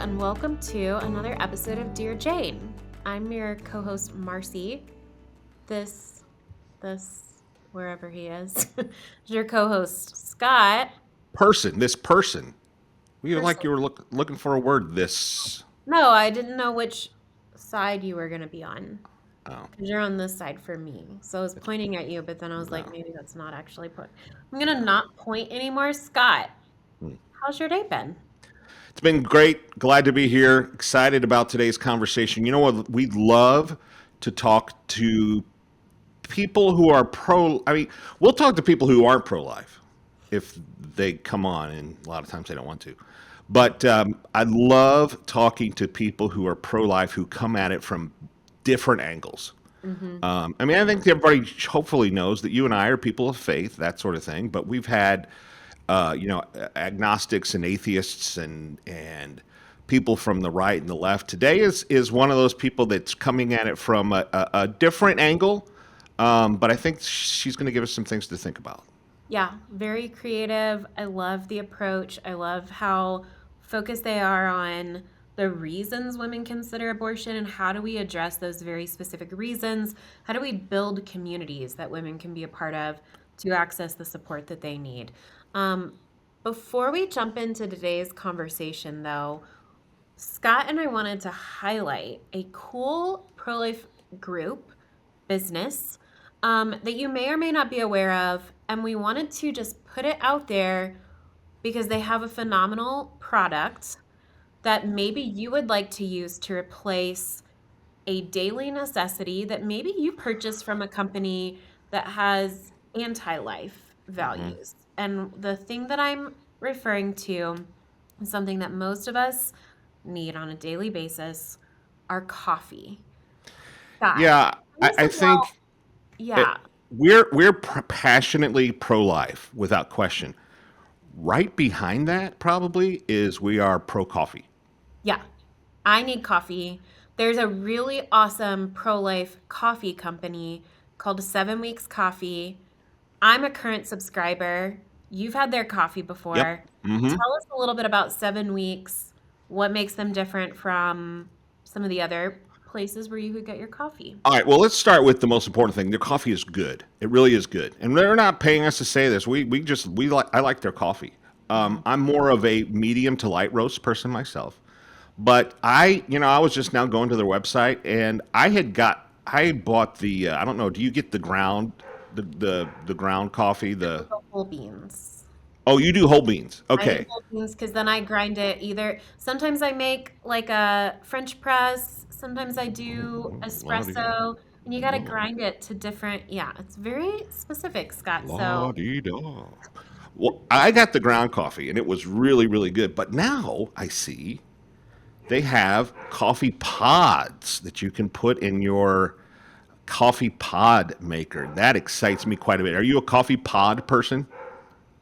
and welcome to another episode of Dear Jane. I'm your co-host Marcy. This, wherever he is, is your co-host Scott. This person. You Person. like you were looking for a word. This. No, I didn't know which side you were going to be on. Oh, Because you're on this side for me. So I was it's, pointing at you, but then I was like, no, maybe that's not actually point. I'm going to no. not point anymore. Scott, Hmm. how's your day been? It's been great. Glad to be here. Excited about today's conversation. You know what? We'd love to talk to people who are pro. I mean, we'll talk to people who aren't pro-life if they come on, and a lot of times they don't want to. But I love talking to people who are pro-life who come at it from different angles. Mm-hmm. I mean, I think everybody hopefully knows that you and I are people of faith, that sort of thing. But we've had, agnostics and atheists and people from the right and the left. Today is one of those people that's coming at it from a different angle. But I think she's going to give us some things to think about. Yeah, very creative. I love the approach. I love how focused they are on the reasons women consider abortion and how do we address those very specific reasons? How do we build communities that women can be a part of to access the support that they need? Um, Before we jump into today's conversation, though, Scott and I wanted to highlight a cool pro life group business that you may or may not be aware of. And we wanted to just put it out there because they have a phenomenal product that maybe you would like to use to replace a daily necessity that maybe you purchased from a company that has anti life Hmm. values. And the thing that I'm referring to is something that most of us need on a daily basis our coffee. Scott, Yeah, tell us I about, think yeah. it, we're passionately pro-life without question. Right behind that probably is we are pro-coffee. Yeah, I need coffee. There's a really awesome pro-life coffee company called 7 Weeks Coffee. I'm a current subscriber. You've had their coffee Yep. before. Hmm. Tell us a little bit about 7 Weeks, what makes them different from some of the other places where you could get your coffee. All right. Well, let's start with the most important thing. Their coffee is good. It really is good, and they're not paying us to say this. We like I like their coffee. Mhm. I'm more of a medium to light roast person myself, but I was just now going to their website, and I bought the I don't know. Do you get the ground the ground coffee? I do the whole beans. Oh, you do whole beans. I do Okay. whole beans because then I grind it either. Sometimes I make like a French press. Sometimes I do espresso, and you got to grind it to different. Yeah, it's very specific, Scott. La So di da. Well, I got the ground coffee, and it was really, really good. But now I see they have coffee pods that you can put in your coffee pod maker. That excites me quite a bit. Are you a coffee pod person?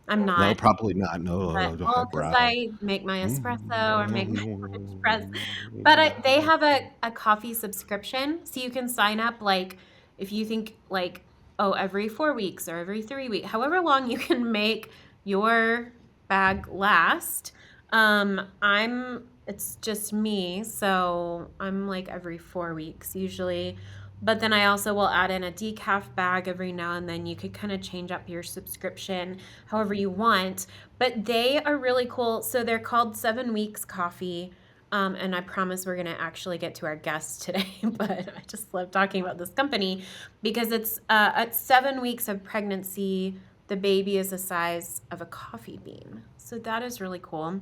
I'm No, not, probably not. but No, well, because highbrow. I make my espresso or make my French press. But they have a coffee subscription, so you can sign up like if you think like oh every 4 weeks or every 3 weeks, however long you can make your bag last. I'm it's just me, so I'm like every 4 weeks usually. But then I also will add in a decaf bag every now and then. You could kind of change up your subscription however you want. But they are really cool. So they're called 7 Weeks Coffee. And I promise we're going to actually get to our guest today. But I just love talking about this company because it's at 7 weeks of pregnancy, the baby is the size of a coffee bean. So that is really cool.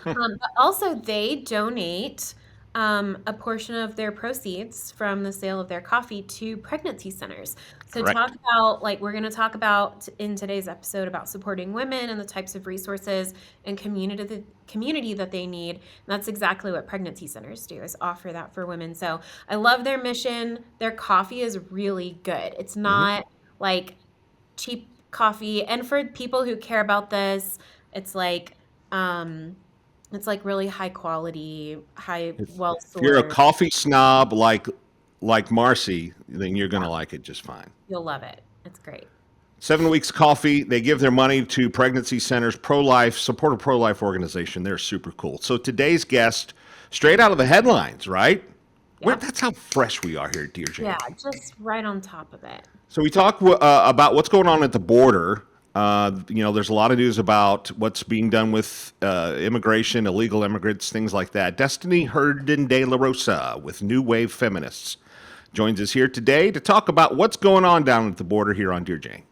But also, they donate a portion of their proceeds from the sale of their coffee to pregnancy centers. So, talk Correct. about like we're going to talk about in today's episode about supporting women and the types of resources and community that they need. And that's exactly what pregnancy centers do is offer that for women. So, I love their mission. Their coffee is really good. It's Hmm. not like cheap coffee. And for people who care about this, it's like um it's like really high quality, high well If you're a sourced. coffee snob like Marcy, then you're Yeah, gonna like it just fine. you'll love it. It's great. 7 weeks coffee. They give their money to pregnancy centers, pro life, support a pro life organization. They're super cool. So today's guest, straight out of the headlines, right? Yep. That's how fresh we are here, Dear Yeah, Jane. just right on top of it. So we talk about what's going on at the border. There's a lot of news about what's being done with immigration, illegal immigrants, things like that. Destiny Herndon-De La Rosa with New Wave Feminists joins us here today to talk about what's going on down at the border here on Dear Jane.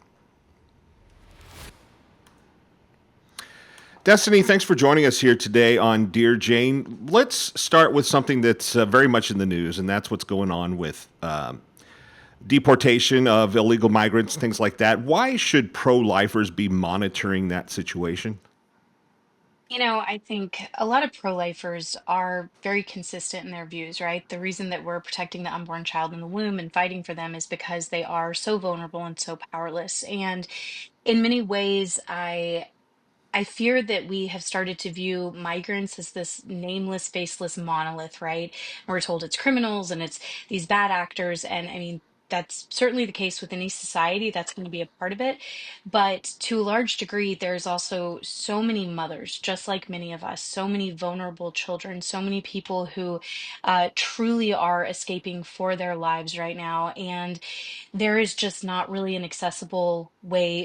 Destiny, thanks for joining us here today on Dear Jane. Let's start with something that's very much in the news, and that's what's going on with deportation of illegal migrants, things like that. Why should pro lifers be monitoring that situation? I think a lot of pro-lifers are very consistent in their views, right? The reason that we're protecting the unborn child in the womb and fighting for them is because they are so vulnerable and so powerless. And in many ways, I fear that we have started to view migrants as this nameless, faceless monolith, right? And we're told it's criminals and it's these bad actors. And I mean, that's certainly the case with any society. That's going to be a part of it. But to a large degree, there's also so many mothers, just like many of us, so many vulnerable children, so many people who truly are escaping for their lives right now. And there is just not really an accessible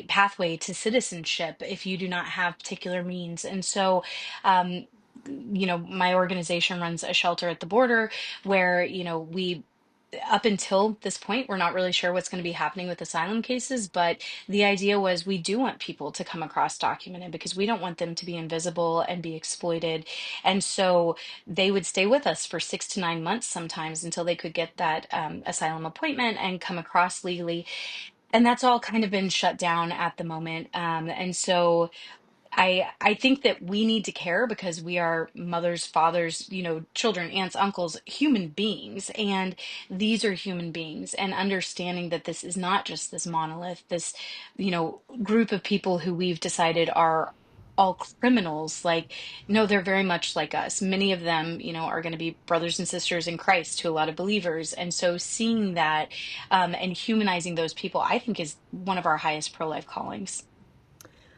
pathway to citizenship if you do not have particular means. And so, um, my organization runs a shelter at the border where, we up until this point, we're not really sure what's going to be happening with asylum cases, but the idea was we do want people to come across documented because we don't want them to be invisible and be exploited. And so they would stay with us for 6 to 9 months sometimes until they could get that asylum appointment and come across legally. And that's all kind of been shut down at the moment. And so I think that we need to care because we are mothers, fathers, children, aunts, uncles, human beings, and these are human beings. And understanding that this is not just this monolith, this, group of people who we've decided are all criminals. Like, no, they're very much like us. Many of them, are going to be brothers and sisters in Christ to a lot of believers. And so seeing that and humanizing those people, I think is one of our highest pro-life callings.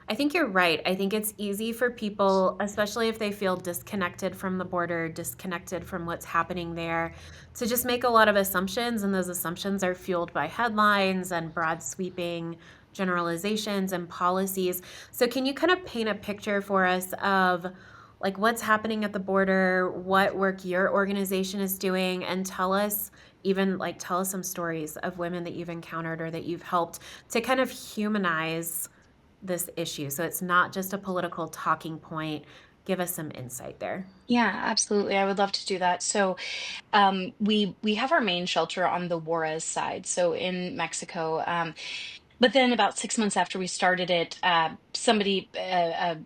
I think you're right. I think it's easy for people, especially if they feel disconnected from the border, disconnected from what's happening there, to just make a lot of assumptions. And those assumptions are fueled by headlines and broad sweeping generalizations and policies. So, can you kind of paint a picture for us of like what's happening at the border, what work your organization is doing, and tell us some stories of women that you've encountered or that you've helped to kind of humanize this issue so it's not just a political talking point. Give us some insight there. Yeah, absolutely. I would love to do that. So, we have our main shelter on the Juarez side, so in Mexico. But then about 6 months after we started it, a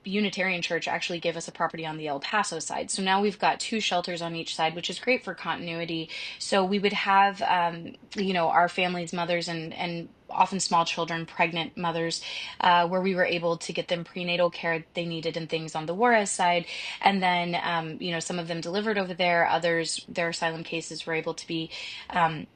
Unitarian church actually gave us a property on the El Paso side. So now we've got two shelters on each side, which is great for continuity. So we would have, our families, mothers, and often small children, pregnant mothers, where we were able to get them prenatal care they needed and things on the Juarez side. And then, some of them delivered over there. Others, their asylum cases were able to be um,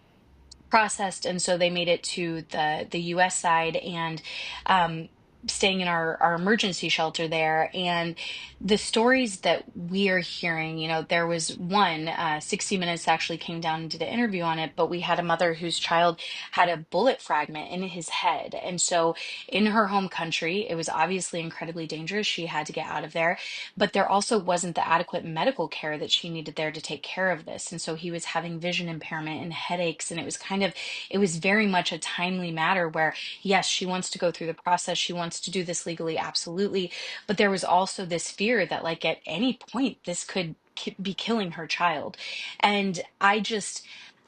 processed, and so they made it to the US side and um staying in our emergency shelter there. And the stories that we are hearing, there was one 60 Minutes actually came down and did an interview on it, but we had a mother whose child had a bullet fragment in his head. And so in her home country, it was obviously incredibly dangerous. She had to get out of there, but there also wasn't the adequate medical care that she needed there to take care of this. And so he was having vision impairment and headaches. And it was very much a timely matter where, yes, she wants to go through the process. She wants to do this legally, absolutely. But there was also this fear that, like, at any point, this could be killing her child. And I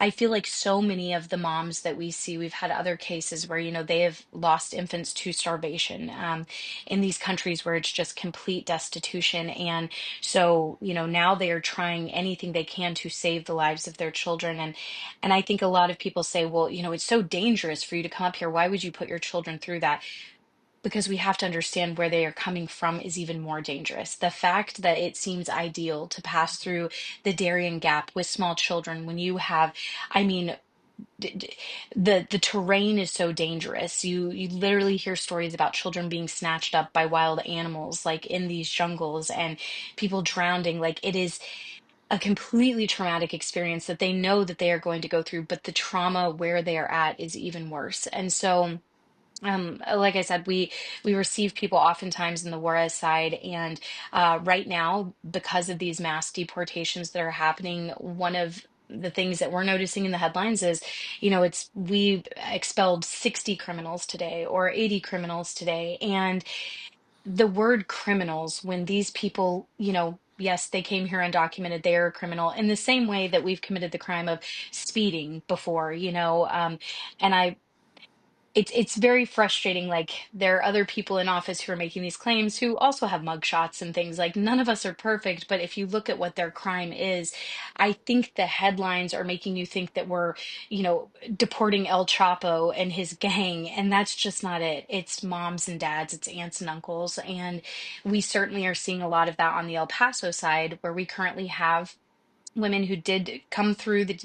feel like so many of the moms that we see, we've had other cases where, they have lost infants to starvation in these countries where it's just complete destitution. And so, now they are trying anything they can to save the lives of their children. And I think a lot of people say, well, it's so dangerous for you to come up here. Why would you put your children through that? Because we have to understand where they are coming from is even more dangerous. The fact that it seems ideal to pass through the Darien Gap with small children when you have, I mean, the terrain is so dangerous. You literally hear stories about children being snatched up by wild animals, like in these jungles, and people drowning. Like it is a completely traumatic experience that they know that they are going to go through, but the trauma where they are at is even worse. And so like I said, we receive people oftentimes in the Juarez side, and right now, because of these mass deportations that are happening, one of the things that we're noticing in the headlines is, it's we expelled 60 criminals today or 80 criminals today, and the word criminals, when these people, yes, they came here undocumented, they are a criminal in the same way that we've committed the crime of speeding before, and it's very frustrating. Like there are other people in office who are making these claims who also have mugshots and things. Like none of us are perfect, but if you look at what their crime is, I think the headlines are making you think that we're, deporting El Chapo and his gang, and that's just not it. It's moms and dads, it's aunts and uncles, and we certainly are seeing a lot of that on the El Paso side, where we currently have women who did come through the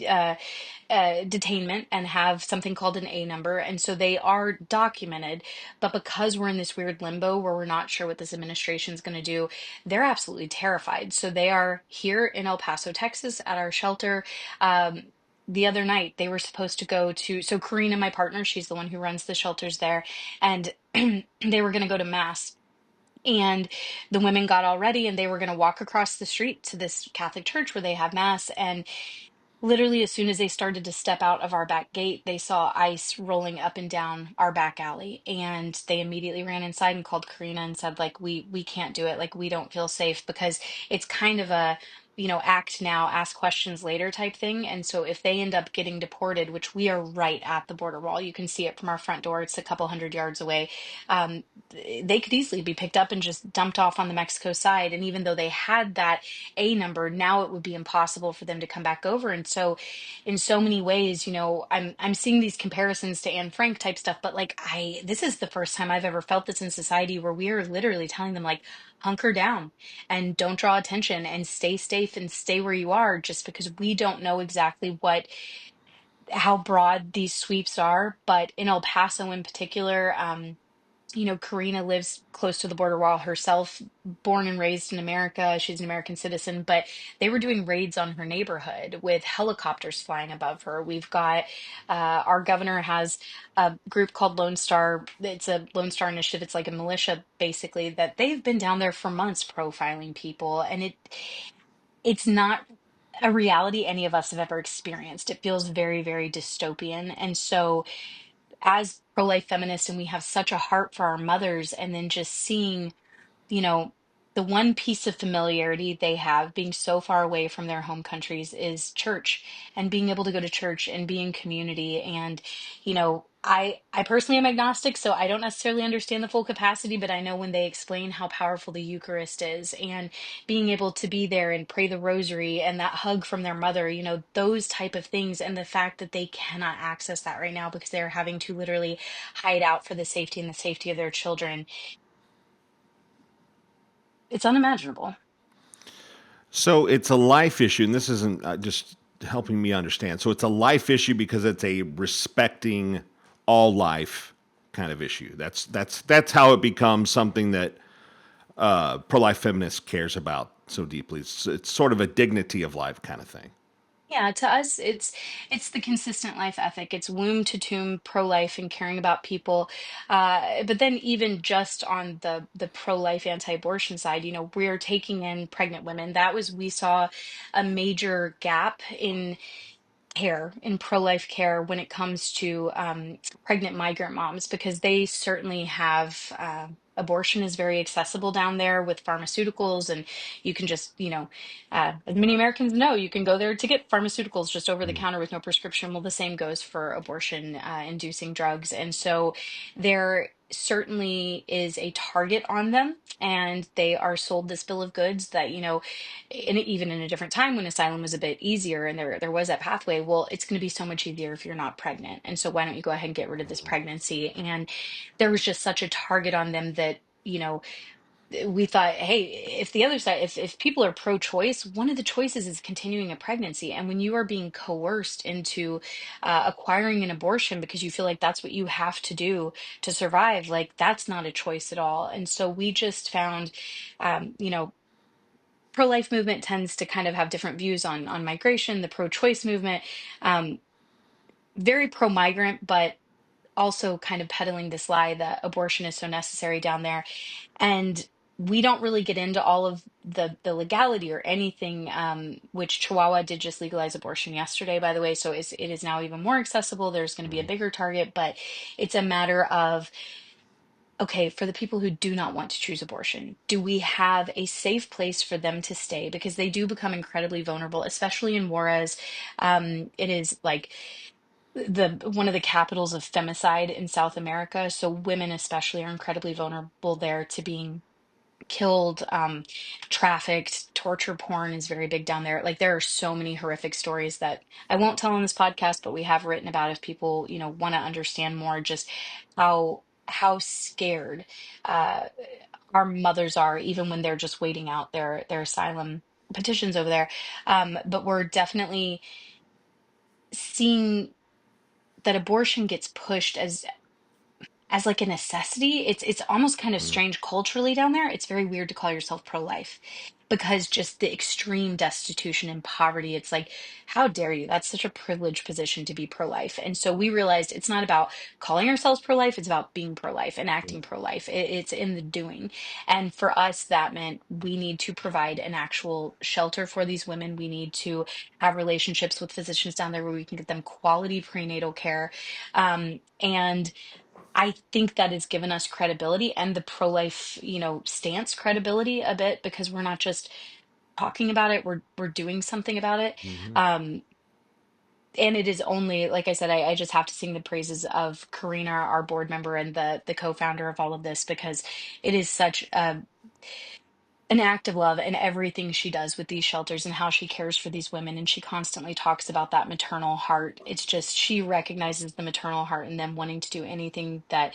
detainment and have something called an A number. And so they are documented. But because we're in this weird limbo where we're not sure what this administration is going to do, they're absolutely terrified. So they are here in El Paso, Texas, at our shelter. The other night, they were supposed to go to, so Karina, my partner, she's the one who runs the shelters there, and they were going to go to mass. And the women got all ready and they were going to walk across the street to this Catholic church where they have mass. And literally, as soon as they started to step out of our back gate, they saw ice rolling up and down our back alley, and they immediately ran inside and called Karina and said, like, we can't do it, like we don't feel safe, because it's kind of a, act now, ask questions later type thing. And so if they end up getting deported, which we are right at the border wall, you can see it from our front door, it's a couple hundred yards away. They could easily be picked up and just dumped off on the Mexico side. And even though they had that A number, now it would be impossible for them to come back over. And so in so many ways, I'm seeing these comparisons to Anne Frank type stuff, but like this is the first time I've ever felt this in society, where we are literally telling them, like, hunker down and don't draw attention and stay safe and stay where you are, just because we don't know exactly how broad these sweeps are. But in El Paso in particular, Karina lives close to the border wall herself, born and raised in America. She's an American citizen, but they were doing raids on her neighborhood with helicopters flying above her. We've got our governor has a group called Lone Star. It's a Lone Star initiative. It's like a militia, basically, that they've been down there for months profiling people, and it's not a reality any of us have ever experienced. It feels very, very dystopian, and so as pro-life feminists, and we have such a heart for our mothers, and then just seeing, you know, the one piece of familiarity they have being so far away from their home countries is church, and being able to go to church and be in community. And, I personally am agnostic, so I don't necessarily understand the full capacity, but I know when they explain how powerful the Eucharist is, and being able to be there and pray the rosary and that hug from their mother, those type of things, and the fact that they cannot access that right now because they're having to literally hide out for the safety and the safety of their children. It's unimaginable. So it's a life issue, and this isn't just helping me understand. So it's a life issue because it's a respecting all life kind of issue. That's how it becomes something that pro-life feminist cares about so deeply. It's sort of a dignity of life kind of thing. Yeah, to us, it's the consistent life ethic. It's womb to tomb pro-life and caring about people. But then even just on the pro-life anti-abortion side, we're taking in pregnant women. We saw a major gap in pro-life care when it comes to pregnant migrant moms, because they certainly have abortion is very accessible down there with pharmaceuticals, and you can just, as many Americans know, you can go there to get pharmaceuticals just over the counter with no prescription. Well, the same goes for abortion inducing drugs. And so there certainly is a target on them, and they are sold this bill of goods that, even in a different time when asylum was a bit easier and there was that pathway, well, it's going to be so much easier if you're not pregnant, and so why don't you go ahead and get rid of this pregnancy? And there was just such a target on them that, we thought, hey, if the other side, if people are pro-choice, one of the choices is continuing a pregnancy. And when you are being coerced into acquiring an abortion because you feel like that's what you have to do to survive, like that's not a choice at all. And so we just found, you know, pro-life movement tends to kind of have different views on migration. The pro-choice movement, um, very pro-migrant, but also kind of peddling this lie that abortion is so necessary down there. And we don't really get into all of the legality or anything, which Chihuahua did just legalize abortion yesterday, by the way. So it is now even more accessible. There's going to be a bigger target, but it's a matter of, okay, for the people who do not want to choose abortion, do we have a safe place for them to stay? Because they do become incredibly vulnerable, especially in Juarez. It is like the one of the capitals of femicide in South America. So women especially are incredibly vulnerable there to being killed, trafficked. Torture porn is very big down there. Like there are so many horrific stories that I won't tell on this podcast, but we have written about if people, you know, want to understand more just how scared uh our mothers are even when they're just waiting out their asylum petitions over there. But we're definitely seeing that abortion gets pushed as like a necessity. It's almost kind of strange culturally down there. It's very weird to call yourself pro-life because just the extreme destitution and poverty. It's like, how dare you? That's such a privileged position to be pro-life. And so we realized it's not about calling ourselves pro-life, it's about being pro-life and acting pro-life. It's in the doing. And for us, that meant we need to provide an actual shelter for these women. We need to have relationships with physicians down there where we can get them quality prenatal care. And I think that has given us credibility and the pro-life, you know, stance credibility a bit because we're not just talking about it, we're doing something about it. Um, and it is only, like I said, I just have to sing the praises of Karina, our board member and the co-founder of all of this, because it is such an act of love in everything she does with these shelters and how she cares for these women. And she constantly talks about that maternal heart. It's just she recognizes the maternal heart in them wanting to do anything that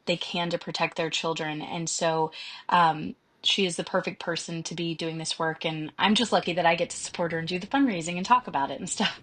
they can to protect their children. And so she is the perfect person to be doing this work. And I'm just lucky that I get to support her and do the fundraising and talk about it and stuff.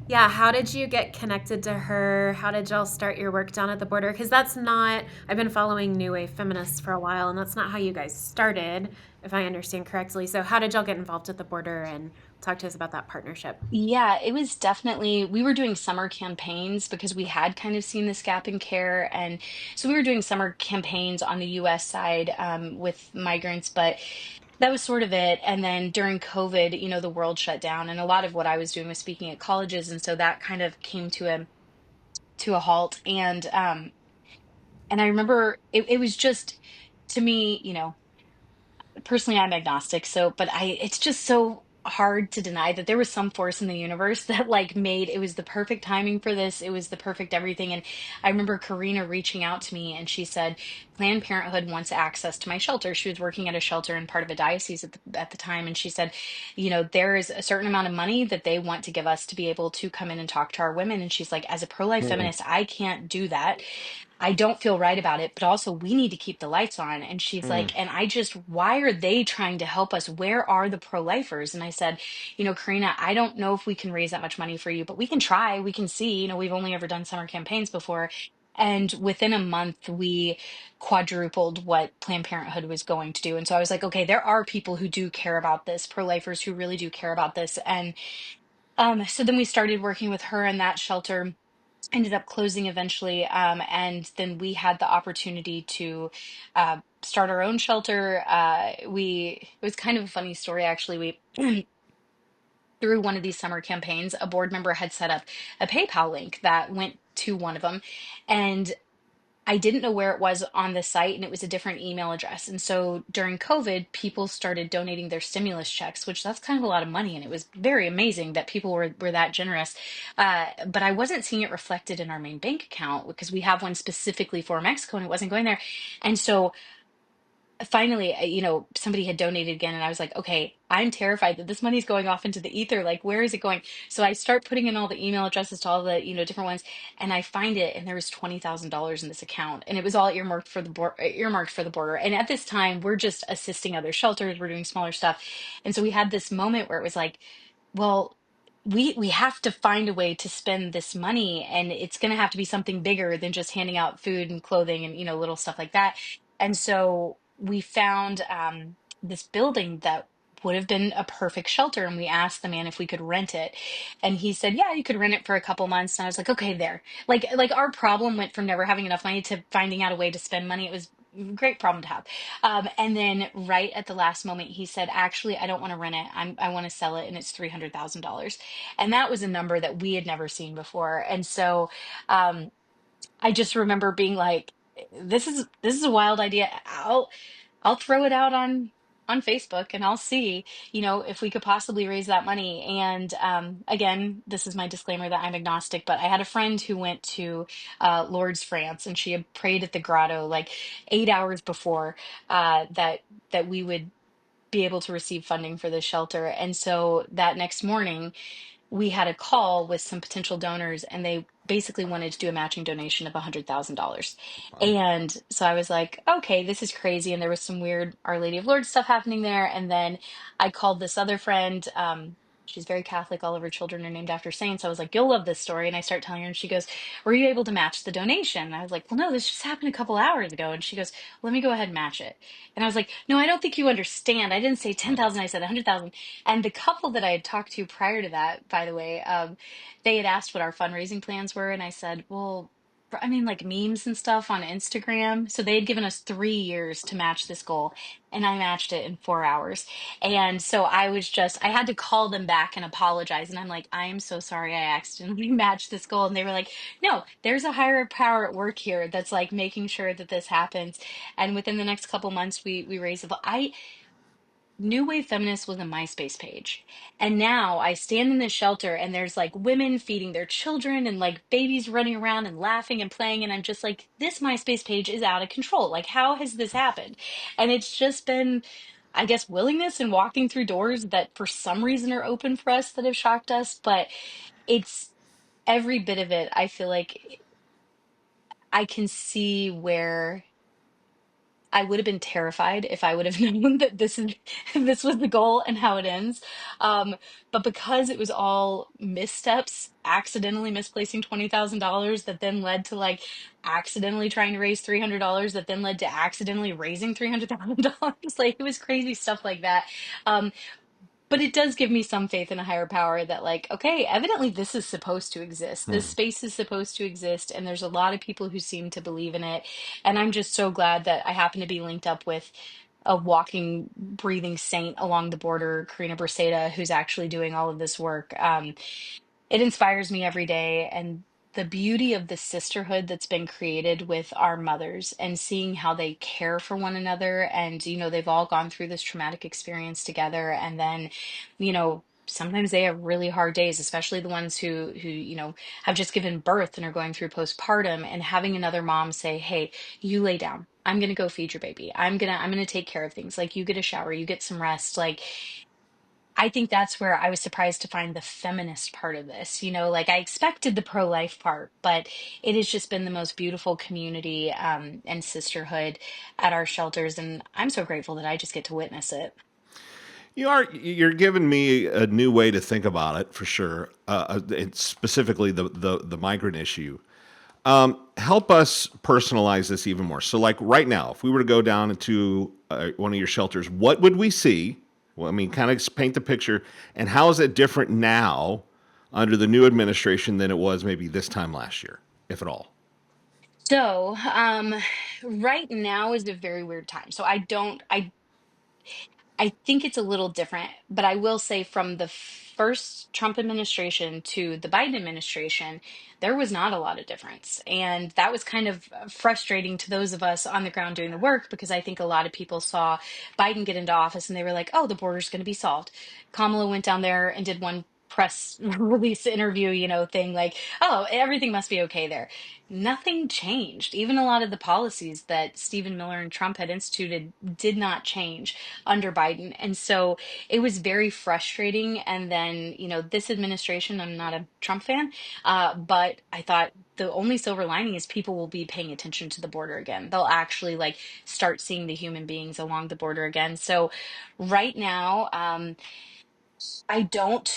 Yeah, how did you get connected to her? How did y'all start your work down at the border? Because that's not, I've been following New Wave Feminists for a while, and that's not how you guys started, if I understand correctly. So, how did y'all get involved at the border and talk to us about that partnership? Yeah, it was definitely, we were doing summer campaigns because we had kind of seen this gap in care. And so we were doing summer campaigns on the US side with migrants, but that was sort of it. And then during COVID, you know, the world shut down and a lot of what I was doing was speaking at colleges. And so that kind of came to a halt. And I remember it was just to me, you know, personally I'm agnostic, so but I it's just so hard to deny that there was some force in the universe that like made it was the perfect timing for this. It was the perfect everything. And I remember Karina reaching out to me and she said Planned Parenthood wants access to my shelter. She was working at a shelter in part of a diocese at the time, and she said, you know, there is a certain amount of money that they want to give us to be able to come in and talk to our women. And she's like, as a pro-life feminist, I can't do that. I don't feel right about it, but also we need to keep the lights on. And she's like, and I just, why are they trying to help us? Where are the pro-lifers? And I said, you know, Karina, I don't know if we can raise that much money for you, but we can try, we can see, you know, we've only ever done summer campaigns before. And within a month, we quadrupled what Planned Parenthood was going to do. And so I was like, okay, there are people who do care about this, pro-lifers who really do care about this. And so then we started working with her in that shelter, ended up closing eventually. And then we had the opportunity to start our own shelter. It was kind of a funny story, actually. We, through one of these summer campaigns, a board member had set up a PayPal link that went to one of them. And I didn't know where it was on the site, and it was a different email address. And so during COVID, people started donating their stimulus checks, which that's kind of a lot of money. And it was very amazing that people were that generous. But I wasn't seeing it reflected in our main bank account because we have one specifically for Mexico and it wasn't going there. And so finally, somebody had donated again, and I was like, okay, I'm terrified that this money's going off into the ether. Like, where is it going? So I start putting in all the email addresses to all the, different ones, and I find it, and there was $20,000 in this account, and it was all earmarked for the border. And at this time, we're just assisting other shelters, we're doing smaller stuff, and so we had this moment where it was like, well, we have to find a way to spend this money, and it's going to have to be something bigger than just handing out food and clothing and little stuff like that. And so we found this building that would have been a perfect shelter, and we asked the man if we could rent it, and he said, yeah, you could rent it for a couple months. And I was like, okay, there. Like our problem went from never having enough money to finding out a way to spend money. It was a great problem to have. And then right at the last moment, he said, actually, I don't want to rent it. I want to sell it, and it's $300,000. And that was a number that we had never seen before. And so um, I just remember being like, this is a wild idea. I'll throw it out on Facebook, and I'll see, if we could possibly raise that money. And again, this is my disclaimer that I'm agnostic, but I had a friend who went to Lourdes, France, and she had prayed at the grotto like 8 hours before that we would be able to receive funding for this shelter. And so that next morning, we had a call with some potential donors, and they basically wanted to do a matching donation of $100,000. Wow. And so I was like, okay, this is crazy. And there was some weird Our Lady of Lourdes stuff happening there. And then I called this other friend. She's very Catholic. All of her children are named after saints. I was like, you'll love this story. And I start telling her, and she goes, were you able to match the donation? And I was like, well, no, this just happened a couple hours ago. And she goes, let me go ahead and match it. And I was like, no, I don't think you understand. I didn't say 10,000. I said 100,000. And the couple that I had talked to prior to that, by the way, they had asked what our fundraising plans were. And I said, well, I mean, like memes and stuff on Instagram. So they had given us 3 years to match this goal, and I matched it in 4 hours. And so I had to call them back and apologize. And I'm like, I am so sorry I accidentally matched this goal. And they were like, no, there's a higher power at work here that's like making sure that this happens. And within the next couple months, we raised the, I New Wave Feminist was a MySpace page. And now I stand in this shelter, and there's like women feeding their children and like babies running around and laughing and playing. And I'm just like, this MySpace page is out of control. Like, how has this happened? And it's just been, I guess, willingness and walking through doors that for some reason are open for us that have shocked us. But it's every bit of it. I feel like I can see where I would have been terrified if I would have known that this was the goal and how it ends. Um, but because it was all missteps, accidentally misplacing $20,000 that then led to like accidentally trying to raise $300 that then led to accidentally raising $300,000. Like it was crazy stuff like that. Um, but it does give me some faith in a higher power that, like, okay, evidently this is supposed to exist. This Hmm. space is supposed to exist. And there's a lot of people who seem to believe in it. And I'm just so glad that I happen to be linked up with a walking, breathing saint along the border, Karina Braceda, who's actually doing all of this work. It inspires me every day. And the beauty of the sisterhood that's been created with our mothers and seeing how they care for one another. And, they've all gone through this traumatic experience together. And then, sometimes they have really hard days, especially the ones who, have just given birth and are going through postpartum, and having another mom say, hey, you lay down. I'm going to go feed your baby. I'm going to take care of things. Like, you get a shower, you get some rest. Like, I think that's where I was surprised to find the feminist part of this. Like I expected the pro-life part, but it has just been the most beautiful community and sisterhood at our shelters. And I'm so grateful that I just get to witness it. You're giving me a new way to think about it for sure. It's specifically the migrant issue. Help us personalize this even more. So, like right now, if we were to go down into one of your shelters, what would we see? Well, I mean, kind of paint the picture. And how is it different now under the new administration than it was maybe this time last year, if at all? So, right now is a very weird time. So I think it's a little different, but I will say from the first Trump administration to the Biden administration, there was not a lot of difference. And that was kind of frustrating to those of us on the ground doing the work, because I think a lot of people saw Biden get into office and they were like, oh, the border's going to be solved. Kamala went down there and did one press release interview, thing like, oh, everything must be okay there. Nothing changed. Even a lot of the policies that Stephen Miller and Trump had instituted did not change under Biden. And so it was very frustrating. And then, this administration, I'm not a Trump fan, but I thought the only silver lining is people will be paying attention to the border again. They'll actually like start seeing the human beings along the border again. So right now, I don't.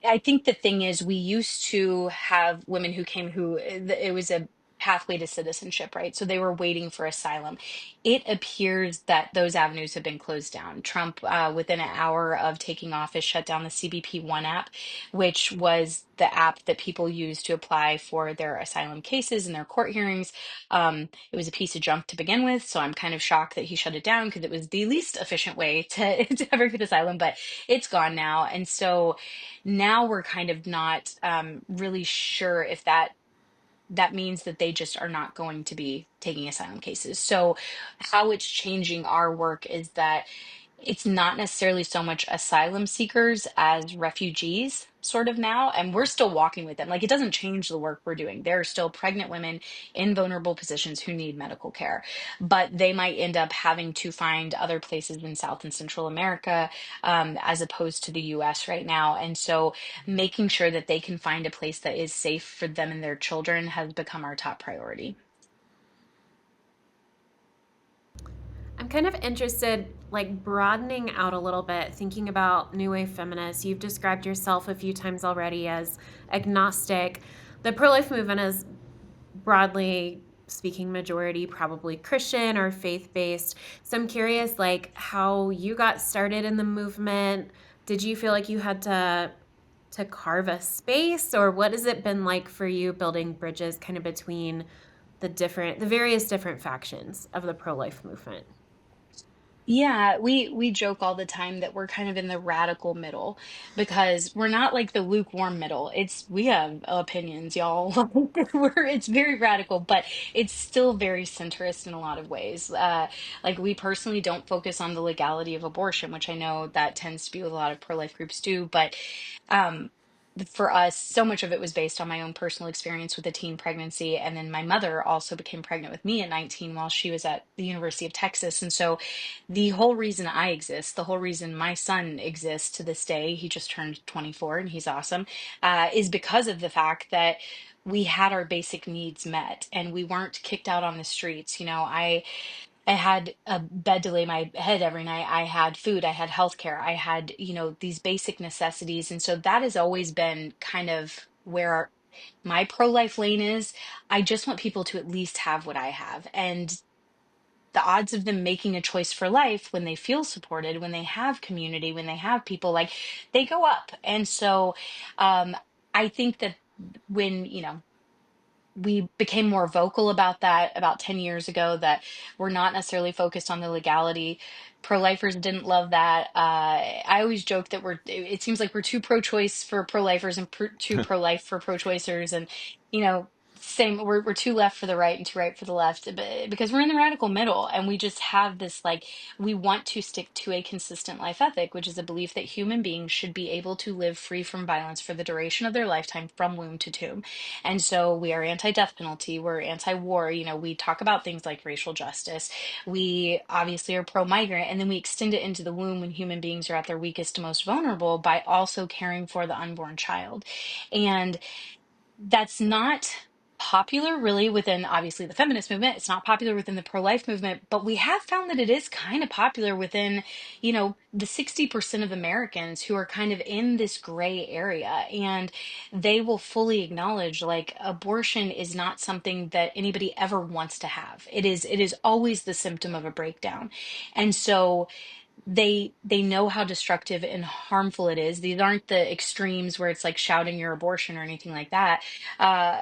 I think the thing is, we used to have women who came who it was a pathway to citizenship, right? So they were waiting for asylum. It appears that those avenues have been closed down. Trump, within an hour of taking office, shut down the CBP One app, which was the app that people use to apply for their asylum cases and their court hearings. It was a piece of junk to begin with, so I'm kind of shocked that he shut it down because it was the least efficient way to, to ever get asylum, but it's gone now. And so now we're kind of not really sure if that means that they just are not going to be taking asylum cases. So how it's changing our work is that it's not necessarily so much asylum seekers as refugees sort of now, and we're still walking with them. Like, it doesn't change the work we're doing. There are still pregnant women in vulnerable positions who need medical care, but they might end up having to find other places in South and Central America, as opposed to the US right now. And so making sure that they can find a place that is safe for them and their children has become our top priority. I'm kind of interested, like broadening out a little bit, thinking about New Wave feminists. You've described yourself a few times already as agnostic. The pro life movement is broadly speaking majority probably Christian or faith based. So I'm curious, like, how you got started in the movement. Did you feel like you had to carve a space, or what has it been like for you building bridges kind of between the various different factions of the pro life movement? Yeah, we joke all the time that we're kind of in the radical middle because we're not like the lukewarm middle. We have opinions, y'all. It's very radical, but it's still very centrist in a lot of ways. Like, we personally don't focus on the legality of abortion, which I know that tends to be what a lot of pro-life groups do, but um for us, so much of it was based on my own personal experience with a teen pregnancy. And then my mother also became pregnant with me at 19 while she was at the University of Texas. And so the whole reason I exist, the whole reason my son exists to this day, he just turned 24 and he's awesome, is because of the fact that we had our basic needs met and we weren't kicked out on the streets. I had a bed to lay my head every night. I had food, I had healthcare, I had, these basic necessities. And so that has always been kind of where my pro-life lane is. I just want people to at least have what I have. And the odds of them making a choice for life when they feel supported, when they have community, when they have people, like, they go up. And so um, I think that when, we became more vocal about that about 10 years ago, that we're not necessarily focused on the legality. Pro-lifers didn't love that. I always joke that it seems like we're too pro-choice for pro-lifers and too pro-life for pro-choicers. And, you know, same, we're too left for the right and too right for the left, because we're in the radical middle. And we just have this, like, we want to stick to a consistent life ethic, which is a belief that human beings should be able to live free from violence for the duration of their lifetime from womb to tomb. And so we are anti-death penalty, we're anti-war, we talk about things like racial justice. We obviously are pro-migrant, and then we extend it into the womb when human beings are at their weakest and most vulnerable by also caring for the unborn child. And that's not popular really within, obviously, the feminist movement. It's not popular within the pro-life movement, but we have found that it is kind of popular within, the 60% of Americans who are kind of in this gray area. And they will fully acknowledge, like, abortion is not something that anybody ever wants to have. It is always the symptom of a breakdown. And so they know how destructive and harmful it is. These aren't the extremes where it's like shouting your abortion or anything like that. Uh,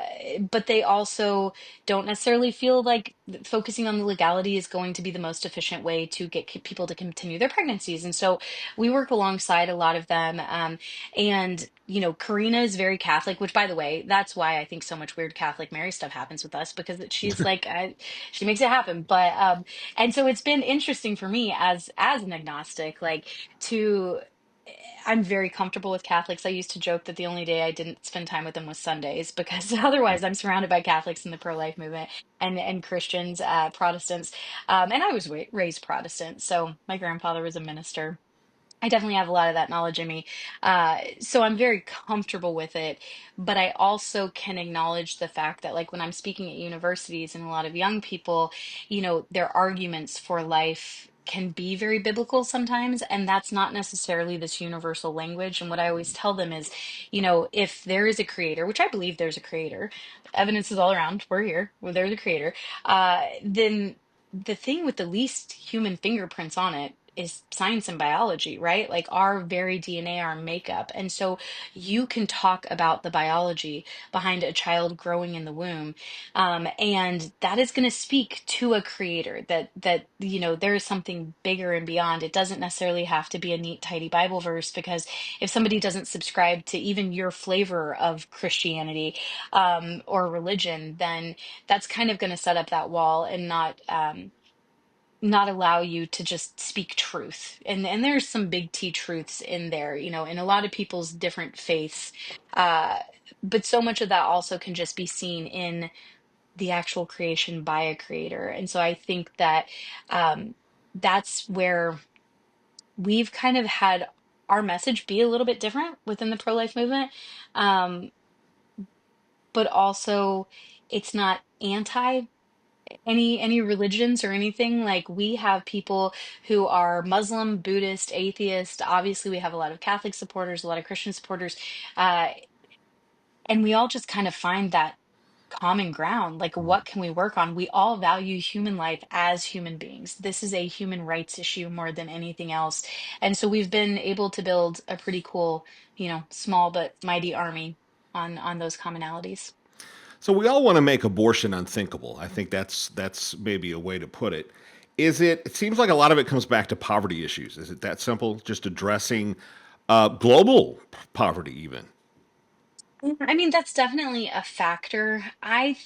but they also don't necessarily feel like focusing on the legality is going to be the most efficient way to get people to continue their pregnancies. And so we work alongside a lot of them. And Karina is very Catholic, which, by the way, that's why I think so much weird Catholic Mary stuff happens with us, because she's like, she makes it happen. But and so it's been interesting for me as an agnostic, like, to I'm very comfortable with Catholics. I used to joke that the only day I didn't spend time with them was Sundays because otherwise I'm surrounded by Catholics in the pro-life movement and Christians, Protestants. And I was raised Protestant, so my grandfather was a minister. I definitely have a lot of that knowledge in me. So I'm very comfortable with it. But I also can acknowledge the fact that, like, when I'm speaking at universities and a lot of young people, their arguments for life can be very biblical sometimes. And that's not necessarily this universal language. And what I always tell them is, if there is a creator, which I believe there's a creator, evidence is all around, we're here, well, there's a creator, then the thing with the least human fingerprints on it is science and biology, right? Like our very DNA, our makeup. And so you can talk about the biology behind a child growing in the womb. And that is going to speak to a creator that there is something bigger and beyond. It doesn't necessarily have to be a neat, tidy Bible verse, because if somebody doesn't subscribe to even your flavor of Christianity, or religion, then that's kind of going to set up that wall and not allow you to just speak truth. And there's some big T truths in there, in a lot of people's different faiths. Uh, but so much of that also can just be seen in the actual creation by a creator. And so I think that um, that's where we've kind of had our message be a little bit different within the pro-life movement. Um, but also it's not anti any religions or anything. Like, we have people who are Muslim, Buddhist, atheist. Obviously we have a lot of Catholic supporters, a lot of Christian supporters, uh, and we all just kind of find that common ground. Like, what can we work on? We all value human life as human beings. This is a human rights issue more than anything else. And so we've been able to build a pretty cool, small but mighty army on those commonalities. So we all want to make abortion unthinkable. I think that's maybe a way to put it. Is it? It seems like a lot of it comes back to poverty issues. Is it that simple? Just addressing global poverty, even. I mean, that's definitely a factor. I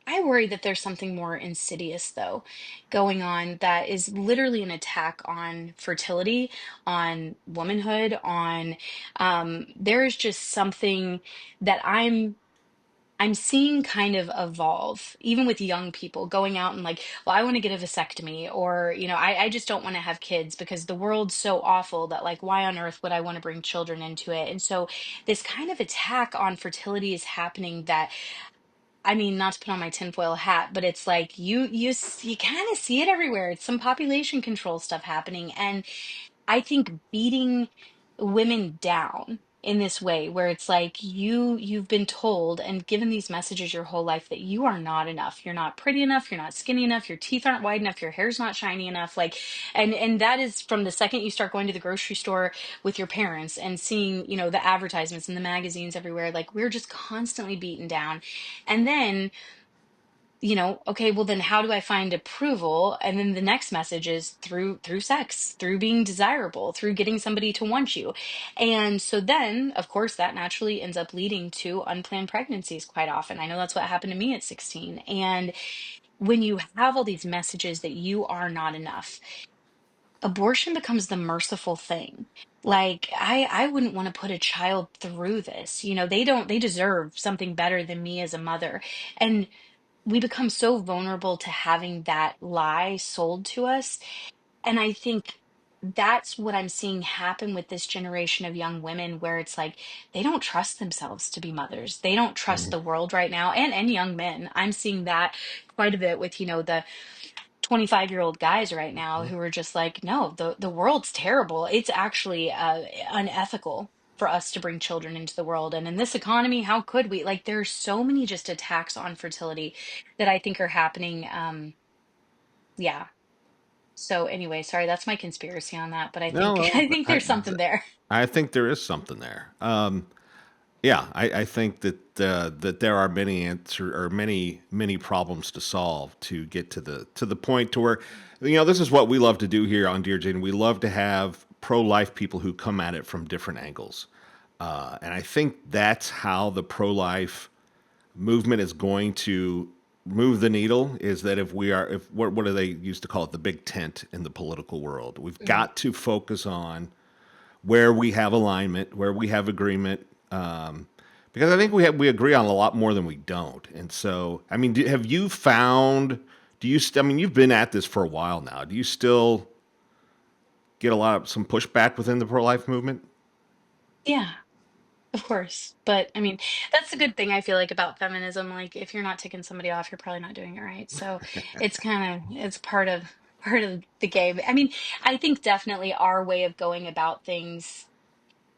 worry that there's something more insidious, though, going on, that is literally an attack on fertility, on womanhood, on there is just something that I'm seeing kind of evolve, even with young people going out and like, well, I want to get a vasectomy, or, I just don't want to have kids because the world's so awful that, like, why on earth would I want to bring children into it? And so this kind of attack on fertility is happening that, I mean, not to put on my tinfoil hat, but it's like you kind of see it everywhere. It's some population control stuff happening. And I think beating women down in this way, where it's like you've been told and given these messages your whole life that you are not enough. You're not pretty enough, you're not skinny enough, your teeth aren't wide enough, your hair's not shiny enough. Like, and that is from the second you start going to the grocery store with your parents and seeing, the advertisements in the magazines everywhere. Like, we're just constantly beaten down. And then, okay, well then how do I find approval? And then the next message is through sex, through being desirable, through getting somebody to want you. And so then, of course, that naturally ends up leading to unplanned pregnancies quite often. I know that's what happened to me at 16. And when you have all these messages that you are not enough, abortion becomes the merciful thing. Like, I wouldn't want to put a child through this. They deserve something better than me as a mother. And we become so vulnerable to having that lie sold to us. And I think that's what I'm seeing happen with this generation of young women, where it's like they don't trust themselves to be mothers. They don't trust the world right now. And young men. I'm seeing that quite a bit with, the 25-year-old guys right now who are just like, no, the world's terrible. It's actually unethical for us to bring children into the world. And in this economy, how could we? Like, there's so many just attacks on fertility that I think are happening. Yeah. So anyway, sorry, that's my conspiracy on that, but I think No, I think there's something there. I think there is something there. Yeah, I think that there are many many problems to solve to get to the point to where, this is what we love to do here on Dear Jane. We love to have pro life people who come at it from different angles, and I think that's how the pro life movement is going to move the needle. Is that if what do they used to call it, the big tent in the political world? We've Mhm. got to focus on where we have alignment, where we have agreement. Because I think we agree on a lot more than we don't. And so, I mean, have you found? I mean, you've been at this for a while now. Do you still get some pushback within the pro life movement? Yeah. Of course. But I mean, that's the good thing I feel like about feminism. Like if you're not ticking somebody off, you're probably not doing it right. So it's part of the game. I mean, I think definitely our way of going about things,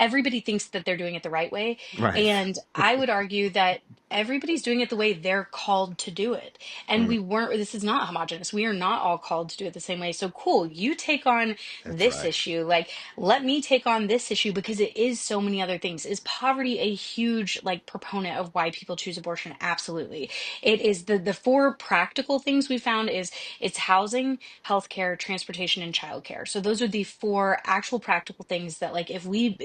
everybody thinks that they're doing it the right way. Right. And I would argue that everybody's doing it the way they're called to do it. And this is not homogenous. We are not all called to do it the same way. So cool, you take on That's this right. issue. Like, let me take on this issue because it is so many other things. Is poverty a huge like proponent of why people choose abortion? Absolutely. It is the four practical things we found is it's housing, healthcare, transportation, and childcare. So those are the four actual practical things that like if we,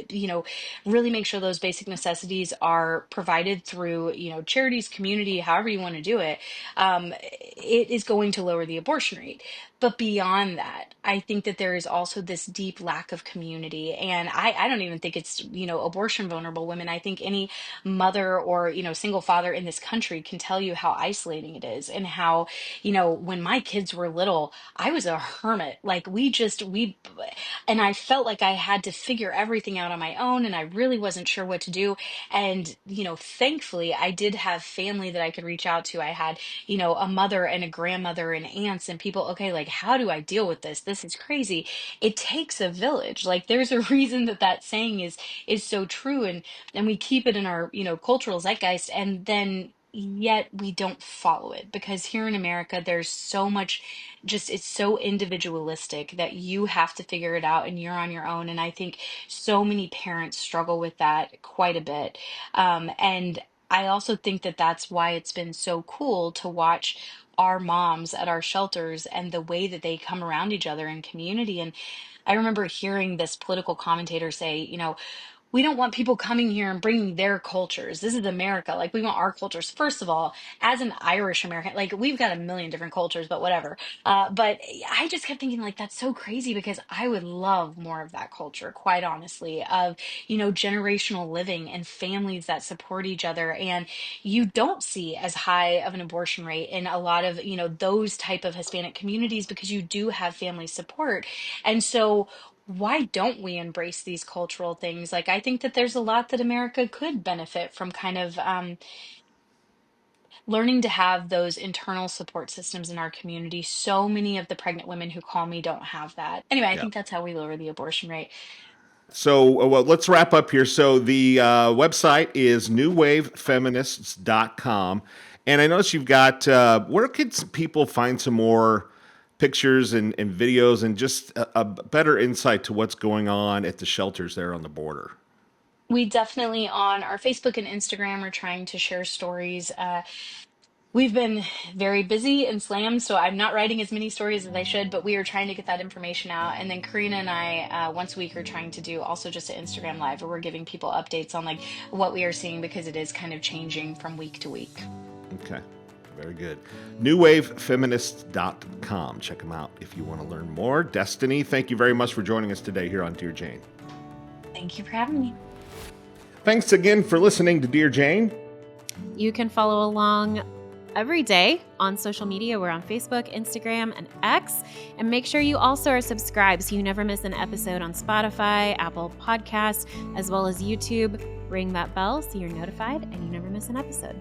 really make sure those basic necessities are provided through, charities, community, however you want to do it, it is going to lower the abortion rate. But beyond that, I think that there is also this deep lack of community. And I don't even think it's, abortion vulnerable women. I think any mother or, single father in this country can tell you how isolating it is and how, when my kids were little, I was a hermit. Like and I felt like I had to figure everything out on my own and I really wasn't sure what to do. And, thankfully I did have family that I could reach out to. I had, a mother and a grandmother and aunts and people, okay, like how do I deal with this? This is crazy. It takes a village. Like there's a reason that that saying is so true and we keep it in our, cultural zeitgeist and then yet we don't follow it because here in America there's so much just it's so individualistic that you have to figure it out and you're on your own. And I think so many parents struggle with that quite a bit. And I also think that that's why it's been so cool to watch our moms at our shelters and the way that they come around each other in community. And I remember hearing this political commentator say, we don't want people coming here and bringing their cultures. This is America. Like, we want our cultures. First of all, as an Irish American, like, we've got a million different cultures, but whatever. But I just kept thinking, like, that's so crazy because I would love more of that culture, quite honestly, of, generational living and families that support each other. And you don't see as high of an abortion rate in a lot of, those type of Hispanic communities because you do have family support. And so, why don't we embrace these cultural things? Like, I think that there's a lot that America could benefit from kind of learning to have those internal support systems in our community. So many of the pregnant women who call me don't have that. Anyway, I Yeah. think that's how we lower the abortion rate. So well, let's wrap up here. So the website is newwavefeminists.com. And I notice you've got, where could people find some more pictures and videos and just a better insight to what's going on at the shelters there on the border? We definitely on our Facebook and Instagram are trying to share stories. We've been very busy and slammed, so I'm not writing as many stories as I should, but we are trying to get that information out. And then Karina and I, once a week, are trying to do also just an Instagram live where we're giving people updates on like what we are seeing because it is kind of changing from week to week. Okay. Very good. Newwavefeminists.com. Check them out if you want to learn more. Destiny, thank you very much for joining us today here on Dear Jane. Thank you for having me. Thanks again for listening to Dear Jane. You can follow along every day on social media. We're on Facebook, Instagram, and X. And make sure you also are subscribed so you never miss an episode on Spotify, Apple Podcasts, as well as YouTube. Ring that bell so you're notified and you never miss an episode.